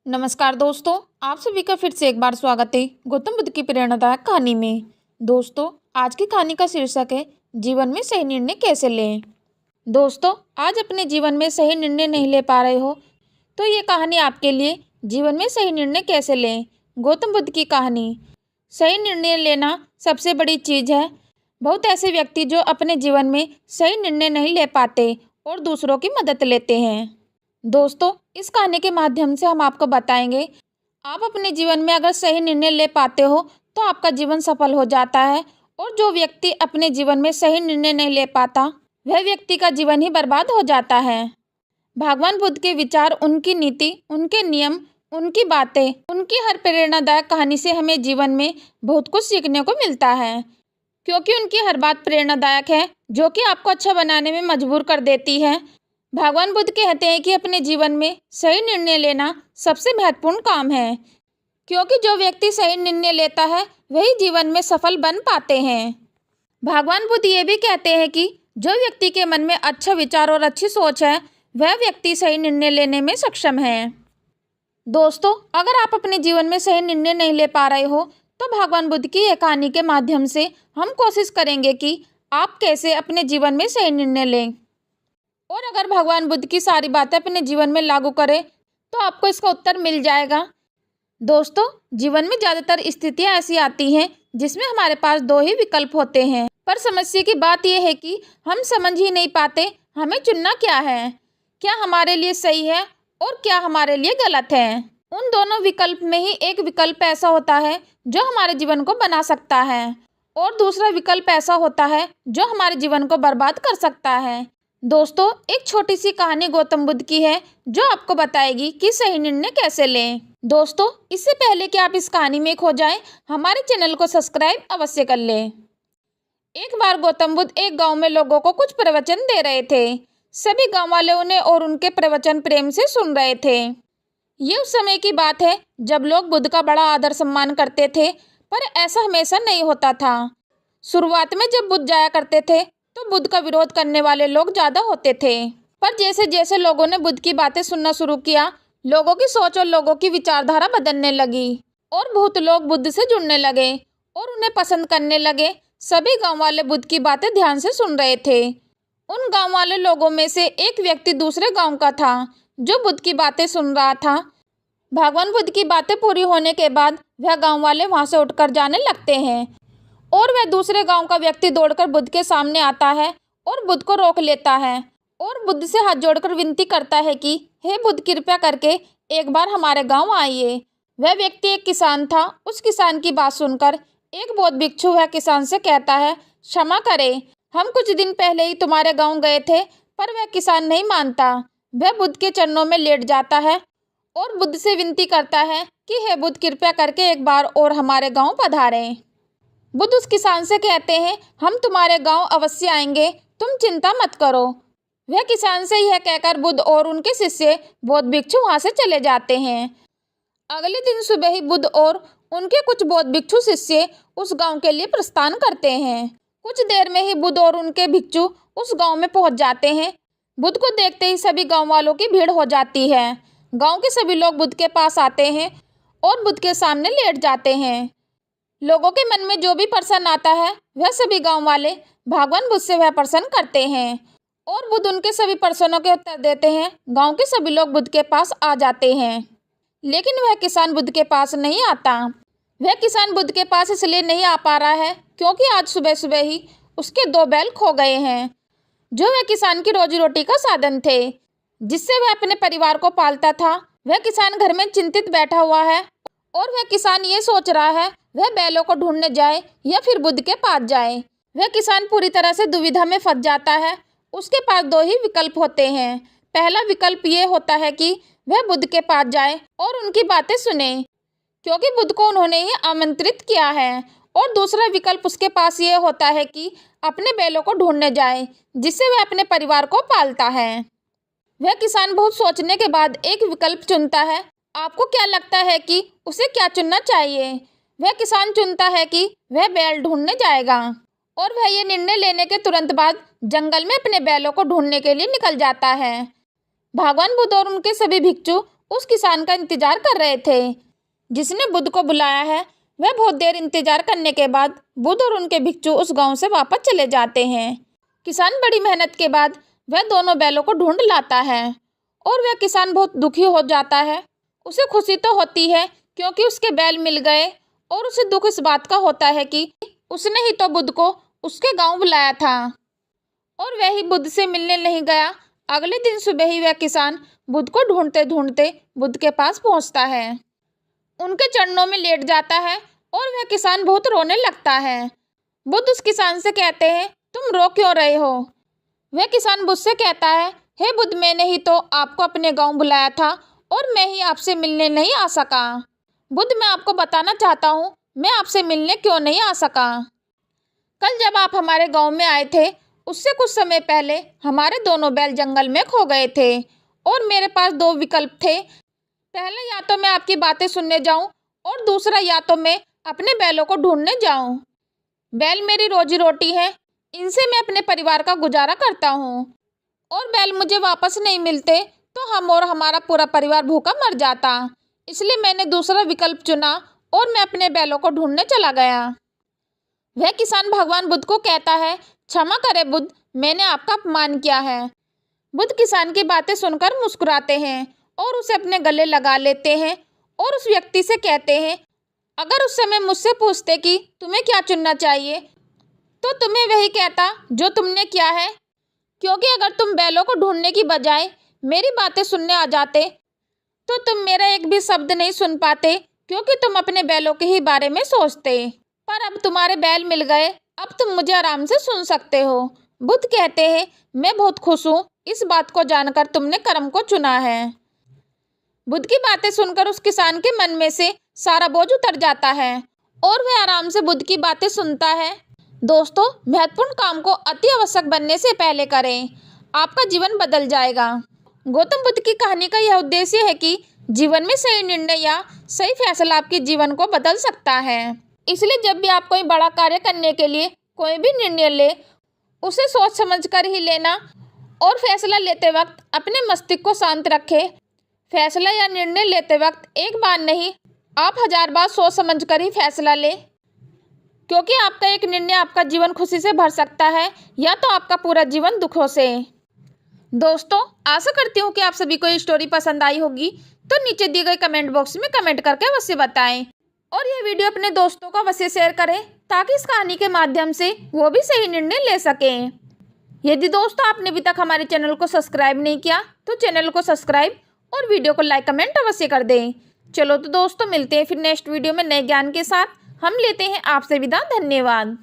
नमस्कार दोस्तों, आप सभी का फिर से एक बार स्वागत है गौतम बुद्ध की प्रेरणादायक कहानी में। दोस्तों, आज की कहानी का शीर्षक है जीवन में सही निर्णय कैसे लें। दोस्तों, आज अपने जीवन में सही निर्णय नहीं ले पा रहे हो तो ये कहानी आपके लिए। जीवन में सही निर्णय कैसे लें, गौतम बुद्ध की कहानी। सही निर्णय लेना सबसे बड़ी चीज़ है। बहुत ऐसे व्यक्ति जो अपने जीवन में सही निर्णय नहीं ले पाते और दूसरों की मदद लेते हैं। दोस्तों, इस कहानी के माध्यम से हम आपको बताएंगे, आप अपने जीवन में अगर सही निर्णय ले पाते हो तो आपका जीवन सफल हो जाता है, और जो व्यक्ति अपने जीवन में सही निर्णय नहीं ले पाता वह व्यक्ति का जीवन ही बर्बाद हो जाता है। भगवान बुद्ध के विचार, उनकी नीति, उनके नियम, उनकी बातें, उनकी हर प्रेरणादायक कहानी से हमें जीवन में बहुत कुछ सीखने को मिलता है, क्योंकि उनकी हर बात प्रेरणादायक है जो कि आपको अच्छा बनाने में मजबूर कर देती है। भगवान बुद्ध कहते हैं कि अपने जीवन में सही निर्णय लेना सबसे महत्वपूर्ण काम है, क्योंकि जो व्यक्ति सही निर्णय लेता है वही जीवन में सफल बन पाते हैं। भगवान बुद्ध ये भी कहते हैं कि जो व्यक्ति के मन में अच्छा विचार और अच्छी सोच है वह व्यक्ति सही निर्णय लेने में सक्षम है। दोस्तों, अगर आप अपने जीवन में सही निर्णय नहीं ले पा रहे हो तो भगवान बुद्ध की ये कहानी के माध्यम से हम कोशिश करेंगे कि आप कैसे अपने जीवन में सही निर्णय लें, और अगर भगवान बुद्ध की सारी बातें अपने जीवन में लागू करें तो आपको इसका उत्तर मिल जाएगा। दोस्तों, जीवन में ज़्यादातर स्थितियां ऐसी आती हैं जिसमें हमारे पास दो ही विकल्प होते हैं, पर समस्या की बात यह है कि हम समझ ही नहीं पाते हमें चुनना क्या है, क्या हमारे लिए सही है और क्या हमारे लिए गलत है। उन दोनों विकल्प में ही एक विकल्प ऐसा होता है जो हमारे जीवन को बना सकता है, और दूसरा विकल्प ऐसा होता है जो हमारे जीवन को बर्बाद कर सकता है। दोस्तों, एक छोटी सी कहानी गौतम बुद्ध की है जो आपको बताएगी कि सही निर्णय कैसे लें। दोस्तों, इससे पहले कि आप इस कहानी में खो जाएं, हमारे चैनल को सब्सक्राइब अवश्य कर लें। एक बार गौतम बुद्ध एक गांव में लोगों को कुछ प्रवचन दे रहे थे। सभी गांव वाले उन्हें और उनके प्रवचन प्रेम से सुन रहे थे। ये उस समय की बात है जब लोग बुद्ध का बड़ा आदर सम्मान करते थे, पर ऐसा हमेशा नहीं होता था। शुरुआत में जब बुद्ध जाया करते थे तो बुद्ध का विरोध करने वाले लोग ज़्यादा होते थे, पर जैसे जैसे लोगों ने बुद्ध की बातें सुनना शुरू किया, लोगों की सोच और लोगों की विचारधारा बदलने लगी और बहुत लोग बुद्ध से जुड़ने लगे और उन्हें पसंद करने लगे। सभी गांव वाले बुद्ध की बातें ध्यान से सुन रहे थे। उन गांव वाले लोगों में से एक व्यक्ति दूसरे गांव का था जो बुद्ध की बातें सुन रहा था। भगवान बुद्ध की बातें पूरी होने के बाद वह गाँव वाले वहाँ से उठकर जाने लगते हैं, और वह दूसरे गांव का व्यक्ति दौड़कर बुद्ध के सामने आता है और बुद्ध को रोक लेता है और बुद्ध से हाथ जोड़कर विनती करता है कि हे बुद्ध, कृपया करके एक बार हमारे गांव आइए। वह व्यक्ति एक किसान था। उस किसान की बात सुनकर एक बौद्ध भिक्षु वह किसान से कहता है, क्षमा करें, हम कुछ दिन पहले ही तुम्हारे गाँव गए थे। पर वह किसान नहीं मानता। वह बुद्ध के चरणों में लेट जाता है और बुद्ध से विनती करता है कि हे बुद्ध, कृपया करके एक बार और हमारे गाँव पधारें। बुद्ध उस किसान से कहते हैं, हम तुम्हारे गांव अवश्य आएंगे, तुम चिंता मत करो। वह किसान से यह कहकर बुद्ध और उनके शिष्य बौद्ध भिक्षु वहां से चले जाते हैं। अगले दिन सुबह ही बुद्ध और उनके कुछ बौद्ध भिक्षु शिष्य उस गांव के लिए प्रस्थान करते हैं। कुछ देर में ही बुद्ध और उनके भिक्षु उस गाँव में पहुँच जाते हैं। बुद्ध को देखते ही सभी गाँव वालों की भीड़ हो जाती है। गाँव के सभी लोग बुद्ध के पास आते हैं और बुद्ध के सामने लेट जाते हैं। लोगों के मन में जो भी प्रश्न आता है वह सभी गांव वाले भगवान बुद्ध से वह प्रश्न करते हैं, और बुद्ध उनके सभी प्रश्नों के उत्तर देते हैं। गांव के सभी लोग बुद्ध के पास आ जाते हैं, लेकिन वह किसान बुद्ध के पास नहीं आता। वह किसान बुद्ध के पास इसलिए नहीं आ पा रहा है क्योंकि आज सुबह सुबह ही उसके 2 बैल खो गए हैं, जो वह किसान की रोजी रोटी का साधन थे, जिससे वह अपने परिवार को पालता था। वह किसान घर में चिंतित बैठा हुआ है और वह किसान ये सोच रहा है वह बैलों को ढूंढने जाए या फिर बुद्ध के पास जाए। वह किसान पूरी तरह से दुविधा में फंस जाता है। उसके पास 2 ही विकल्प होते हैं। पहला विकल्प ये होता है कि वह बुद्ध के पास जाए और उनकी बातें सुने, क्योंकि बुद्ध को उन्होंने ही आमंत्रित किया है, और दूसरा विकल्प उसके पास ये होता है कि अपने बैलों को ढूंढने जाए, जिससे वह अपने परिवार को पालता है। वह किसान बहुत सोचने के बाद एक विकल्प चुनता है। आपको क्या लगता है कि उसे क्या चुनना चाहिए? वह किसान चुनता है कि वह बैल ढूंढने जाएगा, और वह ये निर्णय लेने के तुरंत बाद जंगल में अपने बैलों को ढूंढने के लिए निकल जाता है। भगवान बुद्ध और उनके सभी भिक्षु उस किसान का इंतजार कर रहे थे जिसने बुद्ध को बुलाया है। वह बहुत देर इंतजार करने के बाद बुद्ध और उनके भिक्षु उस गांव से वापस चले जाते हैं। किसान बड़ी मेहनत के बाद वह दोनों बैलों को ढूंढ लाता है और वह किसान बहुत दुखी हो जाता है। उसे खुशी तो होती है क्योंकि उसके बैल मिल गए, और उसे दुख इस बात का होता है कि उसने ही तो बुद्ध को उसके गांव बुलाया था और वह ही बुद्ध से मिलने नहीं गया। अगले दिन सुबह ही वह किसान बुद्ध को ढूंढते ढूंढते बुद्ध के पास पहुंचता है, उनके चरणों में लेट जाता है और वह किसान बहुत रोने लगता है। बुद्ध उस किसान से कहते हैं, तुम रो क्यों रहे हो? वह किसान बुद्ध से कहता है, हे बुद्ध, मैंने ही तो आपको अपने गांव बुलाया था और मैं ही आपसे मिलने नहीं आ सका। बुद्ध, मैं आपको बताना चाहता हूँ मैं आपसे मिलने क्यों नहीं आ सका। कल जब आप हमारे गांव में आए थे उससे कुछ समय पहले हमारे दोनों बैल जंगल में खो गए थे और मेरे पास दो विकल्प थे। पहले या तो मैं आपकी बातें सुनने जाऊं और दूसरा या तो मैं अपने बैलों को ढूंढने जाऊं। बैल मेरी रोजी रोटी है, इनसे मैं अपने परिवार का गुजारा करता हूं और बैल मुझे वापस नहीं मिलते तो हम और हमारा पूरा परिवार भूखा मर जाता। इसलिए मैंने दूसरा विकल्प चुना और मैं अपने बैलों को ढूंढने चला गया। वह किसान भगवान बुद्ध को कहता है, क्षमा करें बुद्ध, मैंने आपका अपमान किया है। बुद्ध किसान की बातें सुनकर मुस्कुराते हैं और उसे अपने गले लगा लेते हैं और उस व्यक्ति से कहते हैं, अगर उस समय मुझसे पूछते कि तुम्हें क्या चुनना चाहिए तो तुम्हें वही कहता जो तुमने किया है, क्योंकि अगर तुम बैलों को ढूंढने की बजाय मेरी बातें सुनने आ जाते तो तुम मेरा एक भी शब्द नहीं सुन पाते, क्योंकि तुम अपने बैलों के ही बारे में सोचते। पर अब तुम्हारे बैल मिल गए, अब तुम मुझे आराम से सुन सकते हो। बुद्ध कहते हैं, मैं बहुत खुश हूँ इस बात को जानकर तुमने कर्म को चुना है। बुद्ध की बातें सुनकर उस किसान के मन में से सारा बोझ उतर जाता है और वह आराम से बुद्ध की बातें सुनता है। दोस्तों, महत्वपूर्ण काम को अति आवश्यक बनने से पहले करें, आपका जीवन बदल जाएगा। गौतम बुद्ध की कहानी का यह उद्देश्य है कि जीवन में सही निर्णय या सही फैसला आपके जीवन को बदल सकता है। इसलिए जब भी आप कोई बड़ा कार्य करने के लिए कोई भी निर्णय ले, उसे सोच समझ कर ही लेना और फैसला लेते वक्त अपने मस्तिष्क को शांत रखें। फैसला या निर्णय लेते वक्त एक बार नहीं, आप 1000 बार सोच समझ कर ही फैसला लें, क्योंकि आपका एक निर्णय आपका जीवन खुशी से भर सकता है या तो आपका पूरा जीवन दुखों से। दोस्तों, आशा करती हूँ कि आप सभी को ये स्टोरी पसंद आई होगी, तो नीचे दिए गए कमेंट बॉक्स में कमेंट करके अवश्य बताएं और यह वीडियो अपने दोस्तों को अवश्य शेयर करें ताकि इस कहानी के माध्यम से वो भी सही निर्णय ले सकें। यदि दोस्तों आपने अभी तक हमारे चैनल को सब्सक्राइब नहीं किया तो चैनल को सब्सक्राइब और वीडियो को लाइक कमेंट अवश्य कर दें। चलो तो दोस्तों, मिलते हैं फिर नेक्स्ट वीडियो में नए ज्ञान के साथ। हम लेते हैं आपसे विदा। धन्यवाद।